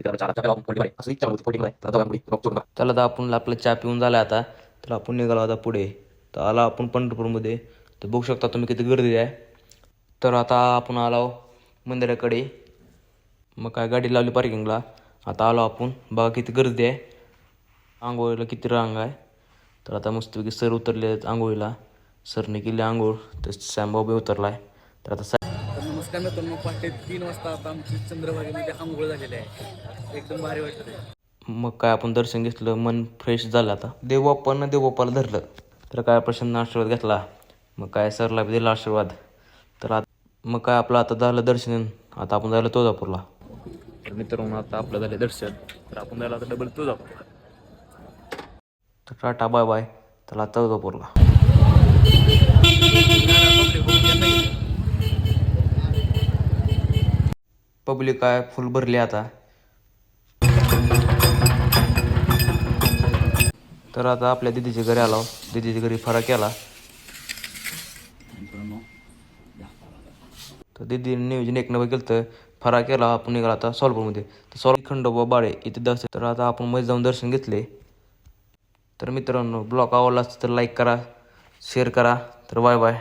चला तर आपण आपला चहा पिऊन झाला आता, तर आपण निघालो आता पुढे. तर आला आपण पंढरपूरमध्ये. तर बघू शकता तुम्ही किती गर्दी आहे. तर आता आपण आलो मंदिराकडे. मग काय गाडी लावली पार्किंगला. आता आलो आपण, बघा किती गर्दी आहे, आंघोळीला किती रांग आहे. तर आता मस्तपैकी सर उतरले आहेत आंघोळीला. सरने केली आंघोळ, तर सॅमबाबू उतरला आहे. तर आता नमस्कार मित्रांनो, पहाटे 3 वाजता आता आमची चंद्रभागेमध्ये आंघोळ झालेली आहे. एकदम भारी वाटतं. मग काय आपण दर्शन घेतलं, मन फ्रेश झालं. आता देवबाप्पाला धरलं, तर काय प्रसन्न आशीर्वाद घेतला. मग काय सरला बी दिला आशीर्वाद. तर मग काय आपलं आता झालं दर्शन. आता आपण जायला तुळजापूरला. तर मित्रांनो आता आपलं झालं दर्शन, तर आपण जायला आता डबल तुळजापूरला. तर टाटा बाय बाय, चला तुळजापूरला. पब्लिक काय फुल भरली आता. तर आता आपल्या दिदीच्या घरी आलो. दिदीच्या घरी फराळ केला. तर दिदीने नियोजन एक नवं केलं, तर फराळ केला. आपण निघाला आता सोलापूरमध्ये. तर खंडोबा बाळे इथे दर्शन. तर आता आपण मध्ये जाऊन दर्शन घेतले. तर मित्रांनो ब्लॉग आवडला तर लाईक करा, शेअर करा. तर बाय बाय.